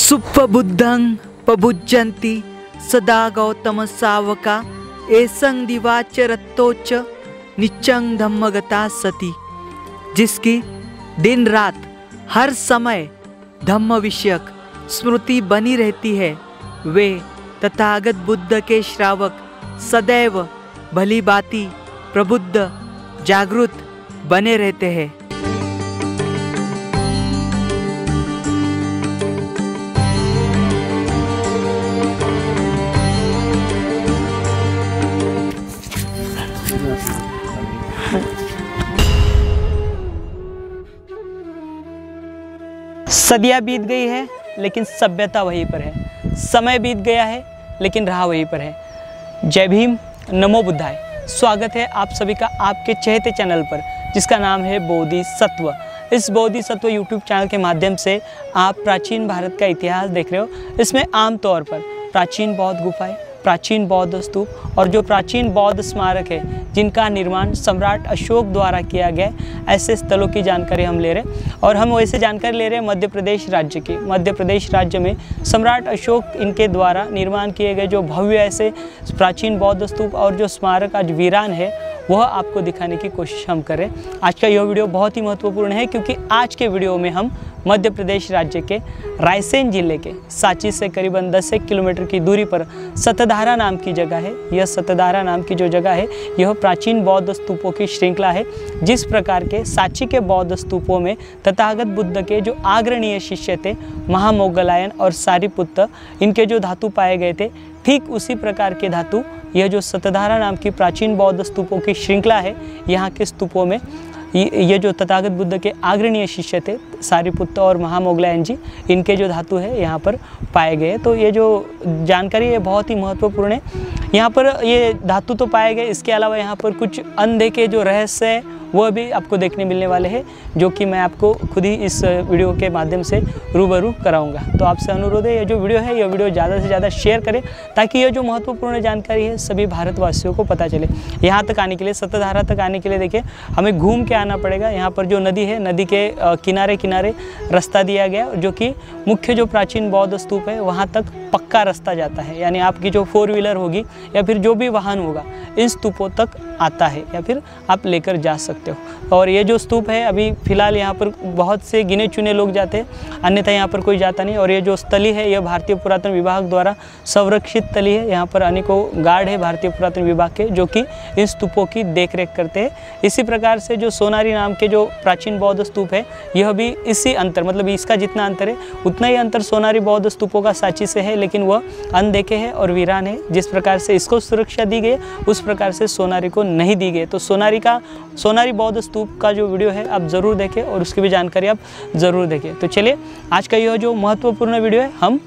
सुप्पबुद्धं पबुज्जन्ति सदा गौतम सावका एसंग दिवाचरत्तोच निच्चं धम्मगता सती। जिसकी दिन रात हर समय धम्म विषयक स्मृति बनी रहती है, वे तथागत बुद्ध के श्रावक सदैव भली बाती प्रबुद्ध जागृत बने रहते हैं। सदियाँ बीत गई है लेकिन सभ्यता वहीं पर है, समय बीत गया है लेकिन राह वहीं पर है। जय भीम, नमो बुद्धाय। स्वागत है आप सभी का आपके चहेते चैनल पर जिसका नाम है बोधिसत्व। इस बोधिसत्व यूट्यूब चैनल के माध्यम से आप प्राचीन भारत का इतिहास देख रहे हो। इसमें आमतौर पर प्राचीन बौद्ध गुफाएं, प्राचीन बौद्ध स्तूप और जो प्राचीन बौद्ध स्मारक है जिनका निर्माण सम्राट अशोक द्वारा किया गया, ऐसे स्थलों की जानकारी हम ले रहे हैं। और हम वैसे जानकारी ले रहे हैं मध्य प्रदेश राज्य की। मध्य प्रदेश राज्य में सम्राट अशोक इनके द्वारा निर्माण किए गए जो भव्य ऐसे प्राचीन बौद्ध स्तूप और जो स्मारक आज वीरान है वह आपको दिखाने की कोशिश हम करें। आज का यह वीडियो बहुत ही महत्वपूर्ण है क्योंकि आज के वीडियो में हम मध्य प्रदेश राज्य के रायसेन जिले के सांची से करीबन 10 किलोमीटर की दूरी पर सतधारा नाम की जगह है। यह सतधारा नाम की जो जगह है यह प्राचीन बौद्ध स्तूपों की श्रृंखला है। जिस प्रकार के सांची के बौद्ध स्तूपों में तथागत बुद्ध के जो अग्रणीय शिष्य थे महामौगलायन और सारिपुत्त, इनके जो धातु पाए गए थे, ठीक उसी प्रकार के धातु यह जो सतधारा नाम की प्राचीन बौद्ध स्तूपों की श्रृंखला है, यहाँ के स्तूपों में ये जो तथागत बुद्ध के अग्रणीय शिष्य थे सारिपुत्त और महामौगलायन जी, इनके जो धातु है यहाँ पर पाए गए। तो ये जो जानकारी है बहुत ही महत्वपूर्ण है। यहाँ पर ये धातु तो पाए गए, इसके अलावा यहाँ पर कुछ अनदेखे जो रहस्य है वह भी आपको देखने मिलने वाले हैं, जो कि मैं आपको खुद ही इस वीडियो के माध्यम से रूबरू कराऊंगा। तो आपसे अनुरोध है, ये जो वीडियो है यह वीडियो ज़्यादा से ज़्यादा शेयर करें ताकि यह जो महत्वपूर्ण जानकारी है सभी भारतवासियों को पता चले। यहाँ तक आने के लिए, सतधारा तक आने के लिए देखिए हमें घूम के आना पड़ेगा। यहाँ पर जो नदी है, नदी के किनारे किनारे रास्ता दिया गया जो कि मुख्य जो प्राचीन बौद्ध स्तूप है वहाँ तक पक्का रास्ता जाता है, यानी आपकी जो 4 व्हीलर होगी या फिर जो भी वाहन होगा इन स्तूपों तक आता है या फिर आप लेकर जा सकते हो। और ये जो स्तूप है अभी फ़िलहाल यहाँ पर बहुत से गिने चुने लोग जाते हैं, अन्यथा यहाँ पर कोई जाता नहीं। और ये जो स्थली है यह भारतीय पुरातन विभाग द्वारा संरक्षित स्थली है। यहाँ पर अनेकों गार्ड है भारतीय पुरातन विभाग के जो कि इन स्तूपों की देखरेख करते हैं। इसी प्रकार से जो सोनारी नाम के जो प्राचीन बौद्ध स्तूप है यह भी इसी अंतर, मतलब इसका जितना अंतर है उतना ही अंतर सोनारी बौद्ध स्तूपों का सांची से है, लेकिन वह अनदेखे है और वीरान है। जिस प्रकार से इसको सुरक्षा दी गई उस प्रकार से सोनारी को नहीं दी गई। तो सोनारी बौद्ध स्तूप का जो वीडियो है आप ज़रूर देखें और उसकी भी जानकारी आप ज़रूर देखें। तो चलिए आज का यह जो महत्वपूर्ण वीडियो है हम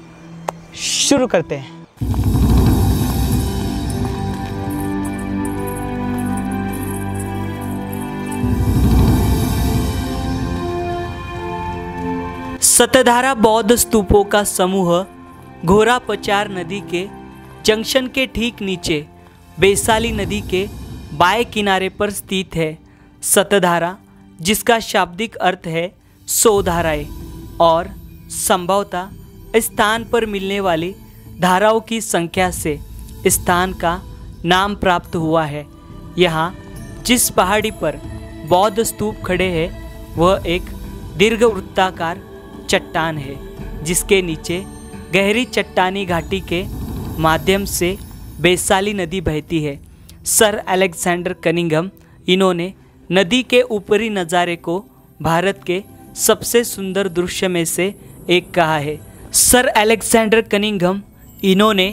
शुरू करते हैं। सतधारा बौद्ध स्तूपों का समूह घोरापचार नदी के जंक्शन के ठीक नीचे वैशाली नदी के बाएं किनारे पर स्थित है। सतधारा, जिसका शाब्दिक अर्थ है 100 धाराएं, और संभवतः स्थान पर मिलने वाली धाराओं की संख्या से स्थान का नाम प्राप्त हुआ है। यहाँ जिस पहाड़ी पर बौद्ध स्तूप खड़े हैं वह एक दीर्घवृत्ताकार चट्टान है जिसके नीचे गहरी चट्टानी घाटी के माध्यम से वैशाली नदी बहती है। सर अलेक्जेंडर कनिंघम, इन्होंने नदी के ऊपरी नज़ारे को भारत के सबसे सुंदर दृश्य में से एक कहा है। सर अलेक्जेंडर कनिंघम, इन्होंने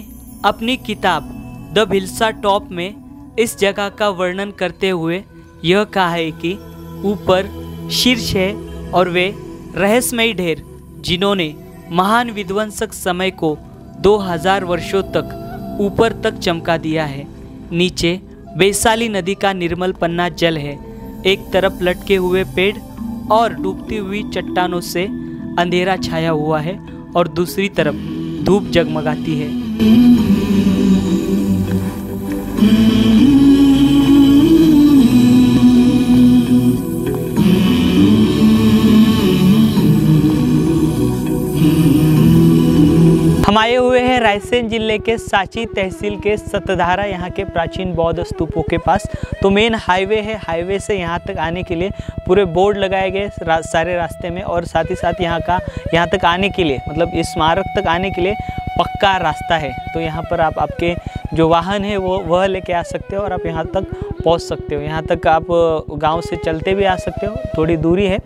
अपनी किताब द भिल्सा टॉप में इस जगह का वर्णन करते हुए यह कहा है कि ऊपर शीर्ष है और वे रहस्यमयी ढेर जिन्होंने महान विध्वंसक समय को 2000 वर्षों तक ऊपर तक चमका दिया है। नीचे वैशाली नदी का निर्मल पन्ना जल है। एक तरफ लटके हुए पेड़ और डूबती हुई चट्टानों से अंधेरा छाया हुआ है और दूसरी तरफ धूप जगमगाती है। हैं रायसेन जिले के सांची तहसील के सतधारा यहाँ के प्राचीन बौद्ध स्तूपों के पास। तो मेन हाईवे है, हाईवे से यहाँ तक आने के लिए पूरे बोर्ड लगाए गए सारे रास्ते में, और साथ ही साथ यहाँ तक आने के लिए मतलब इस स्मारक तक आने के लिए पक्का रास्ता है। तो यहाँ पर आप आपके जो वाहन है वह लेके आ सकते हो और आप यहाँ तक पहुँच सकते हो। यहाँ तक आप गांव से चलते भी आ सकते हो, थोड़ी दूरी है।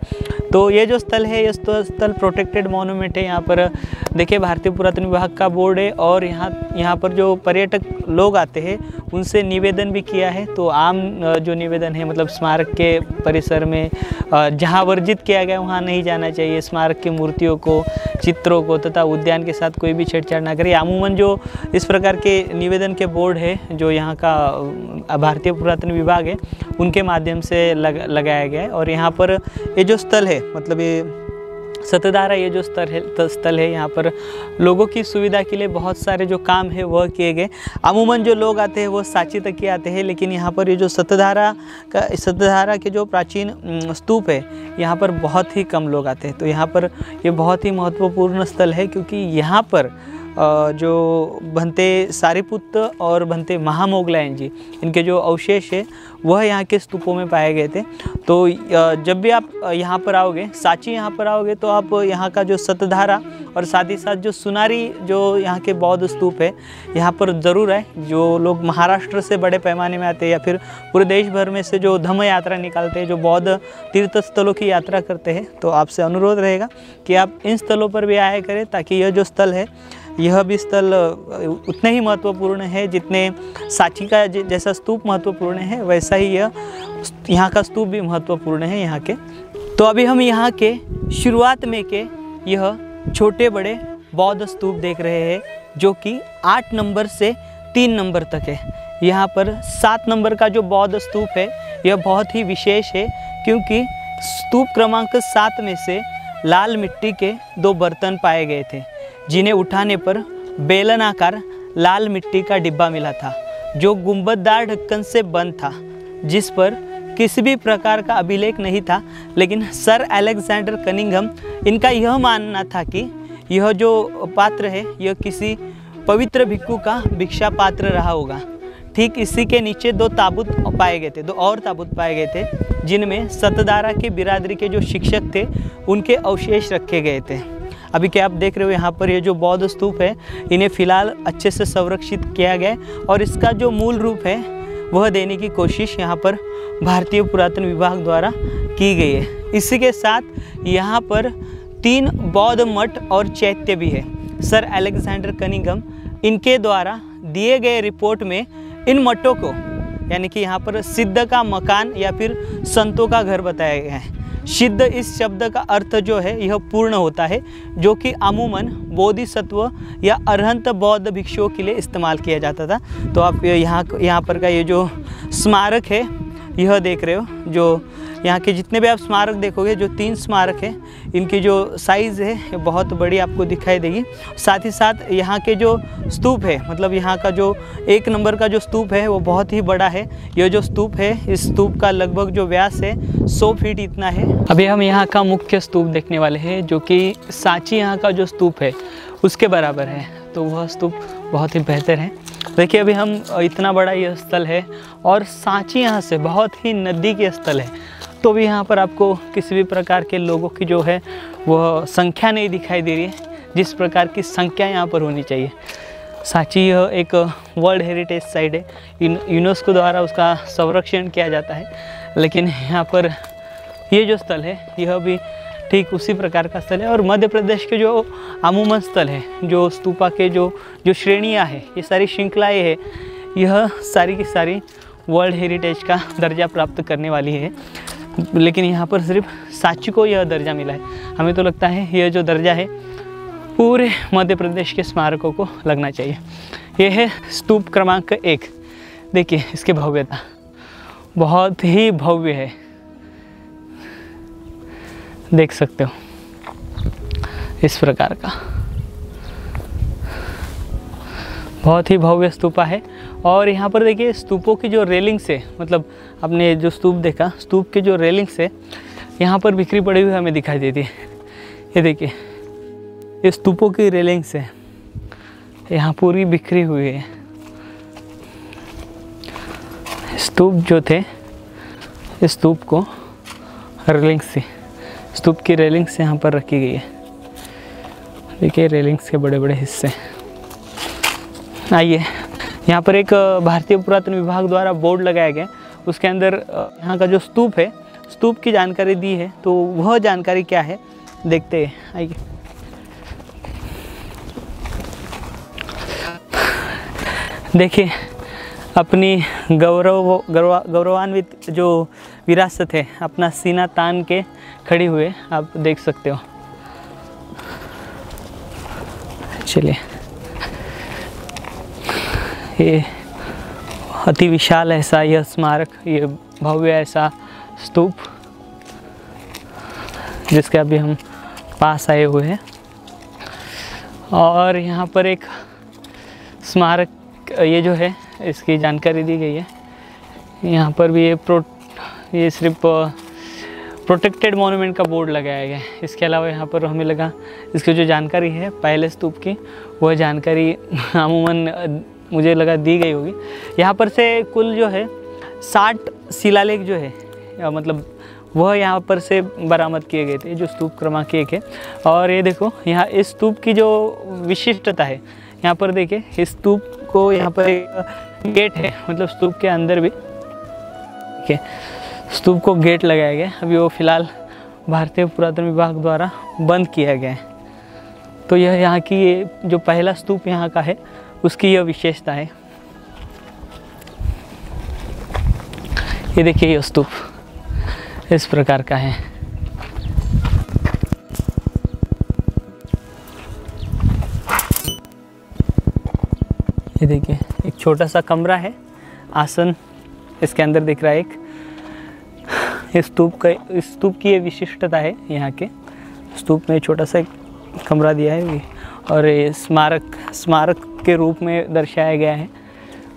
तो ये जो स्थल है, ये स्थल प्रोटेक्टेड मॉन्यूमेंट है। यहाँ पर देखिए भारतीय पुरातन विभाग का बोर्ड है, और यहाँ पर जो पर्यटक लोग आते हैं उनसे निवेदन भी किया है। तो आम जो निवेदन है मतलब स्मारक के परिसर में जहाँ वर्जित किया गया वहाँ नहीं जाना चाहिए। स्मारक की मूर्तियों को, चित्रों को तथा उद्यान के साथ कोई भी छेड़छाड़ ना करे। अमूमन जो इस प्रकार के निवेदन के बोर्ड है जो यहाँ का भारतीय पुरातन विभाग है उनके माध्यम से लगाया गया है। और यहाँ पर ये जो स्थल है मतलब ये सतधारा, ये जो स्थल है यहाँ पर लोगों की सुविधा के लिए बहुत सारे जो काम है वह किए गए। अमूमन जो लोग आते हैं वो सांची तक ही आते हैं, लेकिन यहाँ पर ये जो सतधारा के जो प्राचीन स्तूप है यहाँ पर बहुत ही कम लोग आते हैं। तो यहाँ पर ये बहुत ही महत्वपूर्ण स्थल है, क्योंकि यहाँ पर जो भंते सारिपुत्त और भंते महामोगलायन जी, इनके जो अवशेष है वह यहाँ के स्तूपों में पाए गए थे। तो जब भी आप यहाँ पर आओगे, सांची यहाँ पर आओगे, तो आप यहाँ का जो सतधारा और साथ ही साथ जो सुनारी जो यहाँ के बौद्ध स्तूप है यहाँ पर ज़रूर आए। जो लोग महाराष्ट्र से बड़े पैमाने में आते हैं या फिर पूरे देश भर में से जो धम्म यात्रा निकालते हैं, जो बौद्ध तीर्थ स्थलों की यात्रा करते हैं, तो आपसे अनुरोध रहेगा कि आप इन स्थलों पर भी आया करें, ताकि यह जो स्थल है यह भी स्थल उतने ही महत्वपूर्ण है जितने सांची का जैसा स्तूप महत्वपूर्ण है, वैसा ही यहाँ का स्तूप भी महत्वपूर्ण है यहाँ के। तो अभी हम यहाँ के शुरुआत में के यह छोटे बड़े बौद्ध स्तूप देख रहे हैं, जो कि 8 नंबर से 3 नंबर तक है। यहाँ पर 7 नंबर का जो बौद्ध स्तूप है यह बहुत ही विशेष है, क्योंकि स्तूप क्रमांक 7 में से लाल मिट्टी के 2 बर्तन पाए गए थे, जिन्हें उठाने पर बेलनाकार लाल मिट्टी का डिब्बा मिला था, जो गुंबददार ढक्कन से बंद था, जिस पर किसी भी प्रकार का अभिलेख नहीं था। लेकिन सर अलेक्जेंडर कनिंघम, इनका यह मानना था कि यह जो पात्र है यह किसी पवित्र भिक्षु का भिक्षा पात्र रहा होगा। ठीक इसी के नीचे 2 ताबूत पाए गए थे, 2 और ताबूत पाए गए थे, जिनमें सतधारा के बिरादरी के जो शिक्षक थे उनके अवशेष रखे गए थे। अभी क्या आप देख रहे हो यहाँ पर ये जो बौद्ध स्तूप है इन्हें फिलहाल अच्छे से संरक्षित किया गया है, और इसका जो मूल रूप है वह देने की कोशिश यहाँ पर भारतीय पुरातन विभाग द्वारा की गई है। इसी के साथ यहाँ पर 3 बौद्ध मठ और चैत्य भी है। सर अलेक्जेंडर कनिंघम इनके द्वारा दिए गए रिपोर्ट में इन मठों को, यानी कि यहाँ पर सिद्ध का मकान या फिर संतों का घर बताया गया है। सिद्ध इस शब्द का अर्थ जो है यह पूर्ण होता है, जो कि अमूमन बोधिसत्व या अरहंत बौद्ध भिक्षुओं के लिए इस्तेमाल किया जाता था। तो आप यहाँ पर का ये जो स्मारक है यह देख रहे हो, जो यहाँ के जितने भी आप स्मारक देखोगे, जो 3 स्मारक है, इनकी जो साइज़ है ये बहुत बड़ी आपको दिखाई देगी। साथ ही साथ यहाँ के जो स्तूप है, मतलब यहाँ का जो 1 नंबर का जो स्तूप है वो बहुत ही बड़ा है। यह जो स्तूप है, इस स्तूप का लगभग जो व्यास है 100 फीट इतना है। अभी हम यहाँ का मुख्य स्तूप देखने वाले हैं, जो कि सांची यहाँ का जो स्तूप है उसके बराबर है। तो वह स्तूप बहुत ही बेहतर है। देखिए अभी हम इतना बड़ा यह स्थल है, और सांची यहाँ से बहुत ही नज़दीक स्थल है, तो भी यहाँ पर आपको किसी भी प्रकार के लोगों की जो है वह संख्या नहीं दिखाई दे रही है, जिस प्रकार की संख्या यहाँ पर होनी चाहिए। सांची यह एक वर्ल्ड हेरिटेज साइट है, यूनेस्को द्वारा उसका संरक्षण किया जाता है, लेकिन यहाँ पर ये जो स्थल है यह भी ठीक उसी प्रकार का स्थल है। और मध्य प्रदेश के जो अमूमन स्थल है, जो स्तूपा के जो श्रेणियाँ हैं, ये सारी श्रृंखलाएँ हैं, यह सारी की सारी वर्ल्ड हेरिटेज का दर्जा प्राप्त करने वाली है। लेकिन यहाँ पर सिर्फ सांची को यह दर्जा मिला है। हमें तो लगता है यह जो दर्जा है पूरे मध्य प्रदेश के स्मारकों को लगना चाहिए। यह है स्तूप क्रमांक 1। देखिए इसकी भव्यता बहुत ही भव्य है, देख सकते हो इस प्रकार का बहुत ही भव्य स्तूपा है। और यहाँ पर देखिए स्तूपों की जो रेलिंग से, मतलब आपने जो स्तूप देखा, स्तूप के जो रेलिंग से यहाँ पर बिखरी पड़ी हुई हमें दिखाई देती है। ये देखिए इस स्तूपों की रेलिंग से यहाँ पूरी बिखरी हुई है। स्तूप जो थे, स्तूप को रेलिंग से, स्तूप की रेलिंग्स यहाँ पर रखी गई है। देखिए रेलिंग्स के बड़े बड़े हिस्से। आइए, यहाँ पर एक भारतीय पुरातन विभाग द्वारा बोर्ड लगाया गया, उसके अंदर यहाँ का जो स्तूप है, स्तूप की जानकारी दी है। तो वह जानकारी क्या है देखते हैं, आइए। देखिए, अपनी गौरवान्वित जो विरासत है, अपना सीना तान के खड़ी हुए आप देख सकते हो। चलिए, ये अति विशाल ऐसा यह स्मारक, ये भव्य ऐसा स्तूप जिसके अभी हम पास आए हुए हैं। और यहाँ पर एक स्मारक, ये जो है इसकी जानकारी दी गई है। यहाँ पर भी ये सिर्फ प्रोटेक्टेड मॉन्यूमेंट का बोर्ड लगाया गया है। इसके अलावा यहाँ पर हमें लगा इसकी जो जानकारी है पहले स्तूप की, वह जानकारी अमूमन मुझे लगा दी गई होगी। यहाँ पर से कुल जो है 60 शिलालेख जो है, मतलब वह यहाँ पर से बरामद किए गए थे, जो स्तूप क्रमांक 1 है। और ये देखो, यहाँ इस स्तूप की जो विशिष्टता है, यहाँ पर देखिए इस स्तूप को, यहाँ पर एक गेट है, मतलब स्तूप के अंदर भी ठीक है, स्तूप को गेट लगाया गया। अभी वो फिलहाल भारतीय पुरातन विभाग द्वारा बंद किया गया है। तो यह यहाँ की ये जो पहला स्तूप यहाँ का है, उसकी यह विशेषता है। ये देखिए, यह स्तूप इस प्रकार का है। ये देखिए, एक छोटा सा कमरा है, आसन इसके अंदर दिख रहा है एक। इस स्तूप की ये विशिष्टता है, यहाँ के स्तूप में छोटा सा कमरा दिया है और ये स्मारक के रूप में दर्शाया गया है।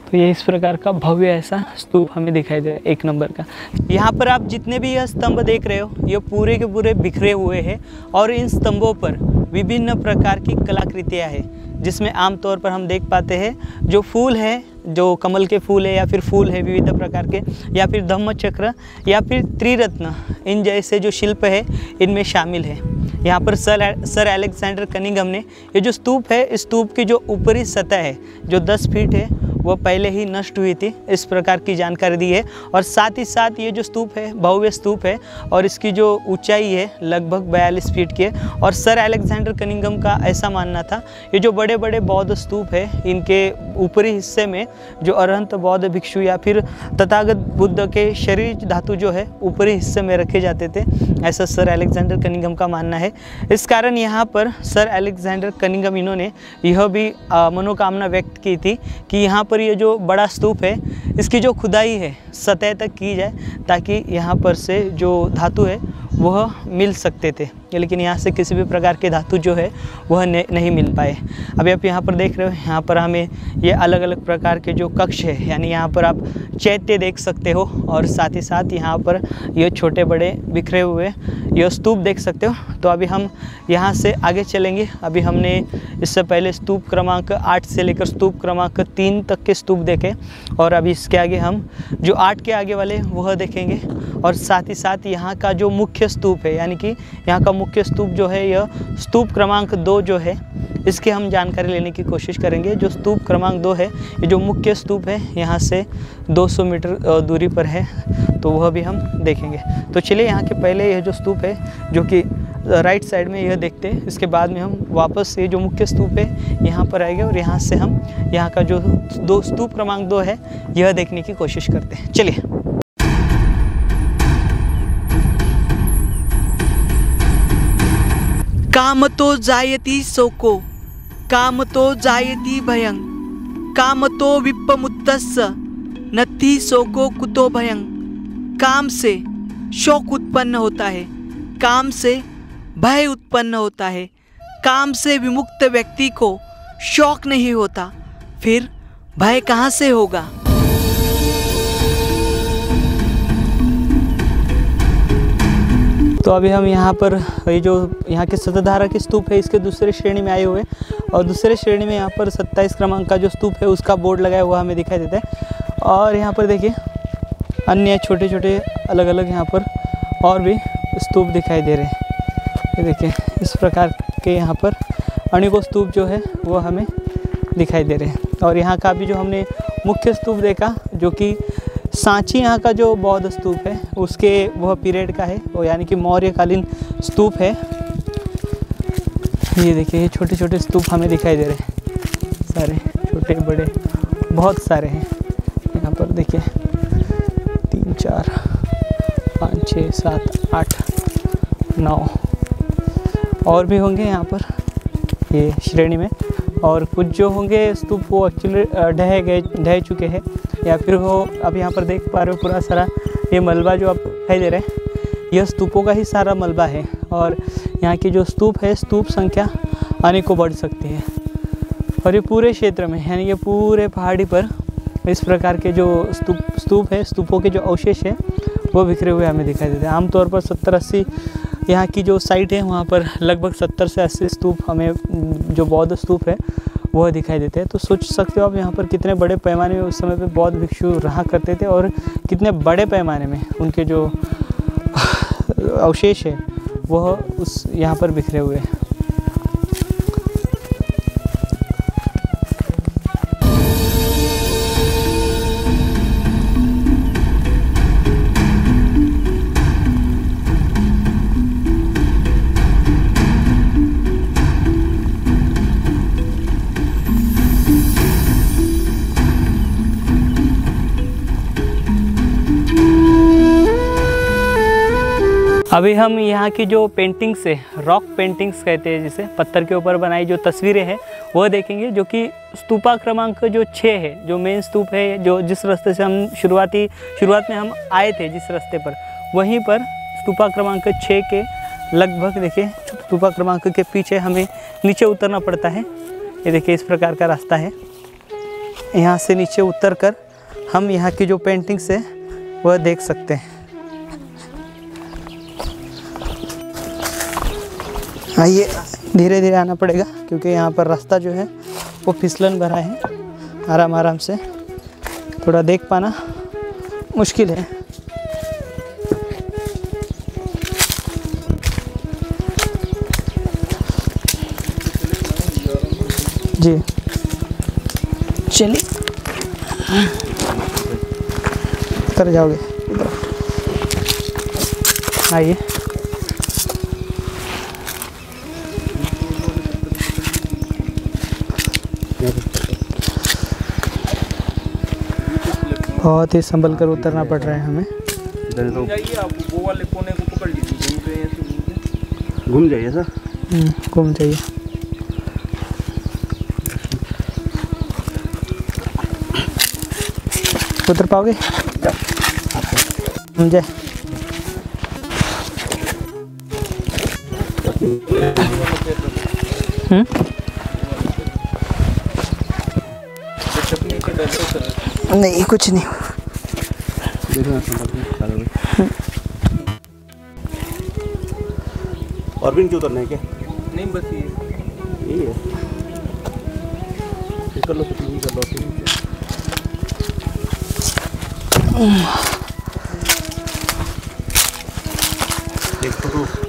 तो ये इस प्रकार का भव्य ऐसा स्तूप हमें दिखाई दे रहा है, 1 नंबर का। यहाँ पर आप जितने भी यह स्तंभ देख रहे हो, ये पूरे के पूरे बिखरे हुए हैं और इन स्तंभों पर विभिन्न प्रकार की कलाकृतियाँ हैं, जिसमें आमतौर पर हम देख पाते हैं जो फूल है, जो कमल के फूल है या फिर फूल है विविध प्रकार के, या फिर धम्मचक्र या फिर त्रिरत्न, इन जैसे जो शिल्प है इनमें शामिल है। यहाँ पर सर अलेक्जेंडर कनिंघम ने ये जो स्तूप है, इस स्तूप की जो ऊपरी सतह है जो 10 फीट है, वो पहले ही नष्ट हुई थी, इस प्रकार की जानकारी दी है। और साथ ही साथ ये जो स्तूप है भव्य स्तूप है और इसकी जो ऊंचाई है लगभग 42 फीट की है। और सर अलेक्जेंडर कनिंघम का ऐसा मानना था, ये जो बड़े बड़े बौद्ध स्तूप है, इनके ऊपरी हिस्से में जो अरहंत बौद्ध भिक्षु या फिर तथागत बुद्ध के शरीर धातु जो है ऊपरी हिस्से में रखे जाते थे, ऐसा सर अलेक्जेंडर कनिंघम का मानना है। इस कारण यहाँ पर सर अलेक्जेंडर कनिंघम इन्होंने यह भी मनोकामना व्यक्त की थी कि यहाँ पर ये जो बड़ा स्तूप है, इसकी जो खुदाई है सतह तक की जाए, ताकि यहाँ पर से जो धातु है वह मिल सकते थे, लेकिन यहाँ से किसी भी प्रकार के धातु जो है वह नहीं मिल पाए। अभी आप यहाँ पर देख रहे हो, यहाँ पर हमें ये अलग अलग प्रकार के जो कक्ष है, यानी यहाँ पर आप चैत्य देख सकते हो और साथ ही साथ यहाँ पर ये छोटे बड़े बिखरे हुए ये स्तूप देख सकते हो। तो अभी हम यहाँ से आगे चलेंगे। अभी हमने इससे पहले स्तूप क्रमांक 8 से लेकर स्तूप क्रमांक 3 तक के स्तूप देखे, और अभी इसके आगे हम जो 8 के आगे वाले वह देखेंगे। और साथ ही साथ यहाँ का जो मुख्य स्तूप है, यानी कि यहाँ का मुख्य स्तूप जो है, यह स्तूप क्रमांक 2 जो है, इसकी हम जानकारी लेने की कोशिश करेंगे। जो स्तूप क्रमांक 2 है, ये जो मुख्य स्तूप है, यहाँ से 200 मीटर दूरी पर है, तो वह भी हम देखेंगे। तो चलिए, यहाँ के पहले यह जो स्तूप है, जो कि राइट साइड में, यह देखते हैं। इसके बाद में हम वापस ये जो मुख्य स्तूप है यहाँ पर आएंगे और यहाँ से हम यहाँ का जो स्तूप क्रमांक 2 है, यह देखने की कोशिश करते हैं। चलिए। कामतो जायति शोको, कामतो जायति भयं, कामतो विप्पमुत्तस्य नत्थि शोको कुतो भयं। काम से शोक उत्पन्न होता है, काम से भय उत्पन्न होता है। काम से विमुक्त व्यक्ति को शौक नहीं होता, फिर भय कहाँ से होगा। तो अभी हम यहाँ पर ये जो यहाँ के सतधारा के स्तूप है इसके दूसरे श्रेणी में आए हुए हैं और दूसरे श्रेणी में यहाँ पर 27 क्रमांक का जो स्तूप है उसका बोर्ड लगाया हुआ हमें दिखाई देता है। और यहाँ पर देखिए अन्य छोटे छोटे अलग अलग यहाँ पर और भी स्तूप दिखाई दे रहे हैं। ये देखिए इस प्रकार के यहाँ पर अनेकों स्तूप जो है वो हमें दिखाई दे रहे हैं। और यहाँ का भी जो हमने मुख्य स्तूप देखा जो कि सांची यहाँ का जो बौद्ध स्तूप है उसके वह पीरियड का है, वो यानी कि मौर्यकालीन स्तूप है। ये देखिए ये छोटे छोटे स्तूप हमें दिखाई दे रहे हैं, सारे छोटे बड़े बहुत सारे हैं। यहाँ पर देखिए 3 4 5 6 7 8 9 और भी होंगे यहाँ पर ये श्रेणी में। और कुछ जो होंगे स्तूप वो एक्चुअली ढह चुके हैं या फिर वो अब यहाँ पर देख पा रहे हो पूरा सारा ये मलबा जो आप दिखाई दे रहे हैं यह स्तूपों का ही सारा मलबा है। और यहाँ की जो स्तूप है स्तूप संख्या अनेकों बढ़ सकती है। और ये पूरे क्षेत्र में यानी ये पूरे पहाड़ी पर इस प्रकार के जो स्तूप है स्तूपों के जो अवशेष है वो बिखरे हुए हमें दिखाई देते हैं। आमतौर पर 70-80 यहाँ की जो साइट है वहाँ पर लगभग 70 से 80 स्तूप हमें जो बौद्ध स्तूप है वह दिखाई देते हैं। तो सोच सकते हो आप यहाँ पर कितने बड़े पैमाने में उस समय पे बौद्ध भिक्षु रहा करते थे और कितने बड़े पैमाने में उनके जो अवशेष है वह उस यहाँ पर बिखरे हुए हैं। अभी हम यहाँ की जो पेंटिंग्स है रॉक पेंटिंग्स कहते हैं जिसे पत्थर के ऊपर बनाई जो तस्वीरें हैं वह देखेंगे जो कि स्तूपा क्रमांक जो 6 है जो मेन स्तूप है जो जिस रास्ते से हम शुरुआत में हम आए थे जिस रास्ते पर वहीं पर स्तूपा क्रमांक 6 के लगभग देखिए स्तूपा क्रमांक के पीछे हमें नीचे उतरना पड़ता है। ये देखिए इस प्रकार का रास्ता है। यहाँ से नीचे उतर कर हम यहाँ की जो पेंटिंग्स है वह देख सकते हैं। आइए धीरे धीरे आना पड़ेगा क्योंकि यहाँ पर रास्ता जो है वो फिसलन भरा है। आराम आराम से थोड़ा देख पाना मुश्किल है। जी चलिए उतर जाओगे आइए। बहुत ही संभल कर उतरना पड़ रहा है हमें। जाइए आप वो वाले कोने को पकड़ लीजिए, घूम जाइए सर, घूम जाइए। उतर पाओगे? मुझे नहीं कुछ नहीं। और भी नीचे उतरना है क्या? नहीं बस यही है। कर लो कर लो।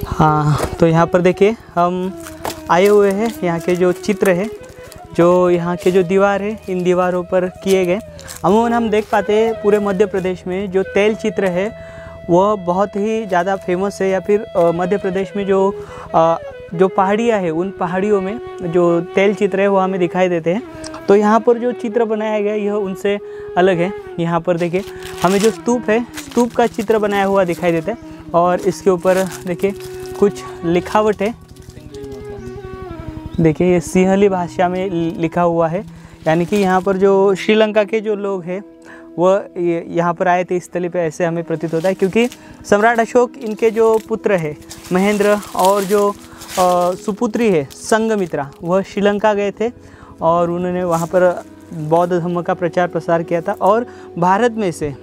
हाँ तो यहाँ पर देखिए हम आए हुए हैं। यहाँ के जो चित्र है जो यहाँ के जो दीवार है इन दीवारों पर किए गए अमूमन हम देख पाते हैं पूरे मध्य प्रदेश में जो तेल चित्र है वह बहुत ही ज़्यादा फेमस है। या फिर मध्य प्रदेश में जो पहाड़ियाँ हैं उन पहाड़ियों में जो तेल चित्र है वो हमें दिखाई देते हैं। तो यहाँ पर जो चित्र बनाया गया यह उनसे अलग है। यहाँ पर देखिए हमें जो स्तूप है स्तूप का चित्र बनाया हुआ दिखाई देता है और इसके ऊपर देखिए कुछ लिखावट है। देखिए ये सिंहली भाषा में लिखा हुआ है, यानी कि यहाँ पर जो श्रीलंका के जो लोग हैं वह यहाँ पर आए थे इस स्थली पे, ऐसे हमें प्रतीत होता है। क्योंकि सम्राट अशोक इनके जो पुत्र है महेंद्र और जो सुपुत्री है संघमित्रा वह श्रीलंका गए थे और उन्होंने वहाँ पर बौद्ध धर्म का प्रचार प्रसार किया था। और भारत में से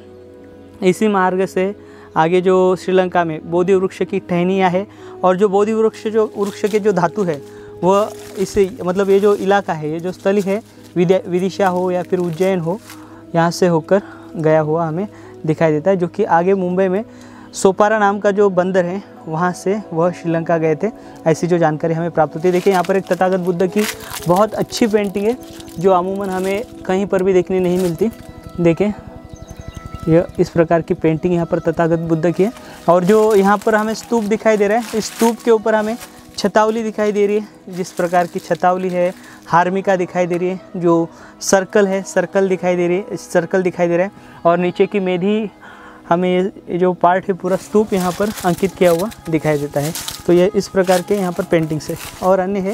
इसी मार्ग से आगे जो श्रीलंका में बोधि वृक्ष की टहनियाँ है और जो बोधि वृक्ष के जो धातु है वह इसे मतलब ये जो इलाका है, ये जो स्थली है विदिशा हो या फिर उज्जैन हो, यहाँ से होकर गया हुआ हमें दिखाई देता है। जो कि आगे मुंबई में सोपारा नाम का जो बंदर है वहाँ से वह श्रीलंका गए थे, ऐसी जो जानकारी हमें प्राप्त होती है। देखिए यहाँ पर एक तथागत बुद्ध की बहुत अच्छी पेंटिंग है जो अमूमन हमें कहीं पर भी देखने नहीं मिलती। देखें यह इस प्रकार की पेंटिंग यहाँ पर तथागत बुद्ध की है। और जो यहाँ पर हमें स्तूप दिखाई दे रहा है, इस स्तूप के ऊपर हमें छतावली दिखाई दे रही है, जिस प्रकार की छतावली है, हार्मिका दिखाई दे रही है, जो सर्कल है सर्कल दिखाई दे रही है, सर्कल दिखाई दे रहा है। और नीचे की मेधी हमें ये जो पार्ट है पूरा स्तूप यहाँ पर अंकित किया हुआ दिखाई देता है। तो ये इस प्रकार के यहाँ पर पेंटिंग्स है। और अन्य है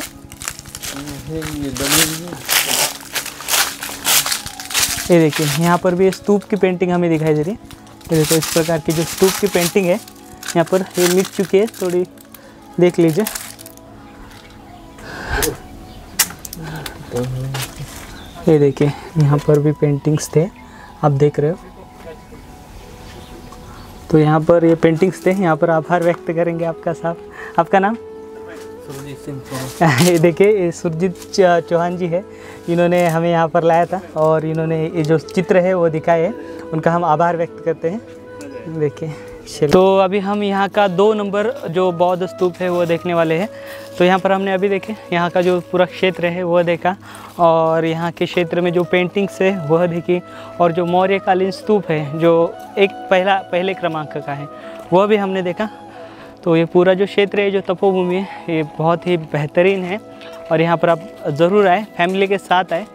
ये देखिए यहाँ पर भी स्तूप की पेंटिंग हमें दिखाई दे रही है। ये देखो इस प्रकार की जो स्तूप की पेंटिंग है यहाँ पर ये मिट चुकी है, थोड़ी देख लीजिए। ये देखिए यहाँ पर भी पेंटिंग्स थे, आप देख रहे हो। तो यहाँ पर ये पेंटिंग्स थे, यहाँ पर आभार व्यक्त करेंगे आपका साहब। आपका नाम? सुरजीत सिंह। ये देखिए ये सुरजीत चौहान जी है, इन्होंने हमें यहाँ पर लाया था और इन्होंने ये जो चित्र है वो दिखाए है, उनका हम आभार व्यक्त करते हैं। देखिए तो अभी हम यहाँ का 2 नंबर जो बौद्ध स्तूप है वो देखने वाले हैं। तो यहाँ पर हमने अभी देखे यहाँ का जो पूरा क्षेत्र है वह देखा, और यहाँ के क्षेत्र में जो पेंटिंग्स है वह देखी, और जो मौर्यकालीन स्तूप है जो एक पहले क्रमांक का है वह भी हमने देखा। तो ये पूरा जो क्षेत्र है जो तपोभूमि है ये बहुत ही बेहतरीन है, और यहाँ पर आप ज़रूर आए, फैमिली के साथ आए।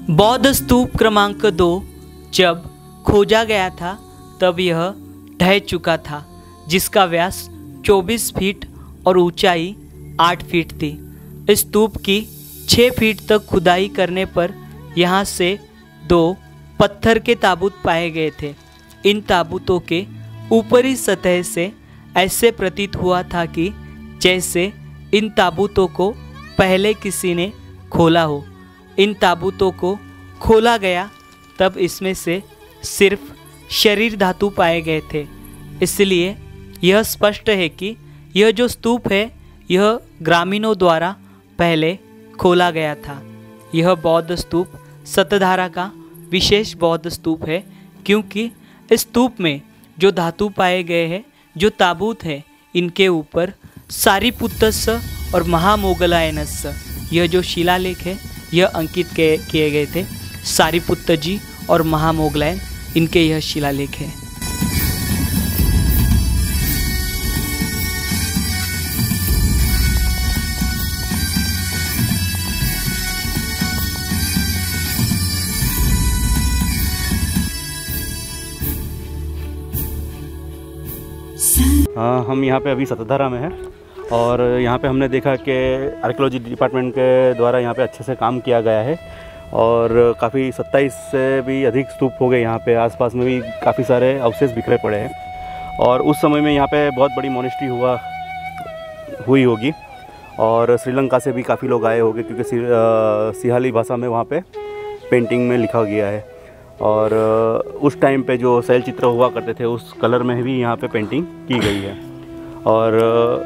बौद्ध स्तूप क्रमांक 2 जब खोजा गया था तब यह ढह चुका था, जिसका व्यास 24 फीट और ऊंचाई 8 फीट थी। इस स्तूप की 6 फीट तक खुदाई करने पर यहाँ से 2 पत्थर के ताबूत पाए गए थे। इन ताबूतों के ऊपरी सतह से ऐसे प्रतीत हुआ था कि जैसे इन ताबूतों को पहले किसी ने खोला हो। इन ताबूतों को खोला गया तब इसमें से सिर्फ शरीर धातु पाए गए थे। इसलिए यह स्पष्ट है कि यह जो स्तूप है यह ग्रामीणों द्वारा पहले खोला गया था। यह बौद्ध स्तूप सतधारा का विशेष बौद्ध स्तूप है, क्योंकि इस स्तूप में जो धातु पाए गए हैं, जो ताबूत है, इनके ऊपर सारिपुत्तस्य और महामोगलायनस्य यह जो शिलालेख है यह अंकित किए गए थे। सारिपुत्त जी और महामोगलायन इनके यह शिलालेख है। हम यहाँ पे अभी सतधारा में हैं और यहाँ पे हमने देखा कि आर्कियोलॉजी डिपार्टमेंट के द्वारा यहाँ पे अच्छे से काम किया गया है और काफ़ी 27 से भी अधिक स्तूप हो गए। यहाँ पे आसपास में भी काफ़ी सारे अवशेष बिखरे पड़े हैं और उस समय में यहाँ पे बहुत बड़ी मोनेस्ट्री हुई होगी और श्रीलंका से भी काफ़ी लोग आए होंगे, क्योंकि सिहाली भाषा में वहाँ पे पेंटिंग में लिखा गया है। और उस टाइम पे जो शैल चित्र हुआ करते थे उस कलर में भी यहाँ पे पेंटिंग की गई है। और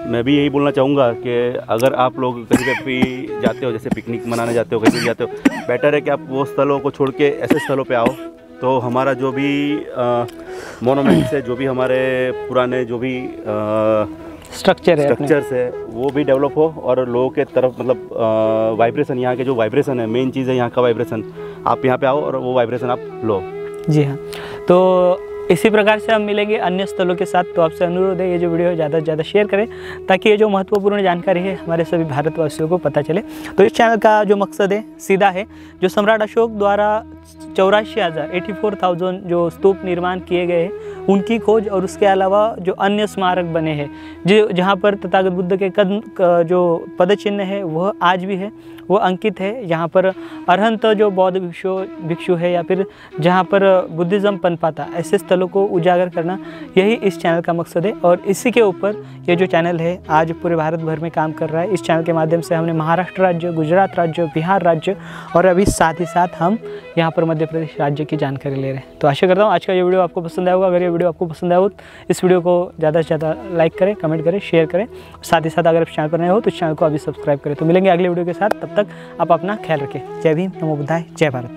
मैं भी यही बोलना चाहूँगा कि अगर आप लोग कहीं पे भी जाते हो, जैसे पिकनिक मनाने जाते हो, कहीं भी जाते हो, बेटर है कि आप वो स्थलों को छोड़ के ऐसे स्थलों पे आओ तो हमारा जो भी मोनूमेंट्स है, जो भी हमारे पुराने जो भी स्ट्रक्चर्स है वो भी डेवलप हो और लोगों के तरफ मतलब वाइब्रेशन, यहाँ के जो वाइब्रेशन है, मेन चीज़ है यहाँ का वाइब्रेशन, आप यहाँ पे आओ और वो वाइब्रेशन आप लो। जी हाँ, तो इसी प्रकार से हम मिलेंगे अन्य स्थलों के साथ। तो आपसे अनुरोध है ये जो वीडियो ज़्यादा से ज़्यादा शेयर करें ताकि ये जो महत्वपूर्ण जानकारी है हमारे सभी भारतवासियों को पता चले। तो इस चैनल का जो मकसद है सीधा है, जो सम्राट अशोक द्वारा 84,000 जो स्तूप निर्माण किए गए हैं उनकी खोज, और उसके अलावा जो अन्य स्मारक बने हैं जो जहाँ पर तथागत बुद्ध के जो पद चिन्ह है वह आज भी है, वो अंकित है। यहाँ पर अरहंत जो बौद्ध भिक्षु है या फिर जहाँ पर बुद्धिज़्म पनपाता, ऐसे स्थलों को उजागर करना यही इस चैनल का मकसद है। और इसी के ऊपर ये जो चैनल है आज पूरे भारत भर में काम कर रहा है। इस चैनल के माध्यम से हमने महाराष्ट्र राज्य, गुजरात राज्य, बिहार राज्य और अभी साथ ही साथ हम यहाँ पर मध्य प्रदेश राज्य की जानकारी ले रहे हैं। तो आशा करता हूँ आज का ये वीडियो आपको पसंद आया होगा। अगर ये वीडियो आपको पसंद आया हो तो इस वीडियो को ज़्यादा से ज़्यादा लाइक करें, कमेंट करें, शेयर करें। साथ ही साथ अगर आप चैनल पर नए हो तो इस चैनल को अभी सब्सक्राइब करें। तो मिलेंगे अगले वीडियो के साथ, तब तक आप अपना ख्याल रखें। जय भीम, नमो बुद्धाय, जय भारत।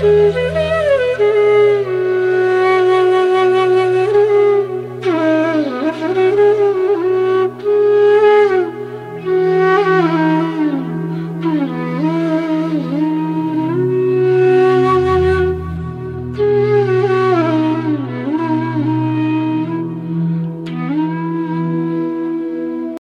Thank you.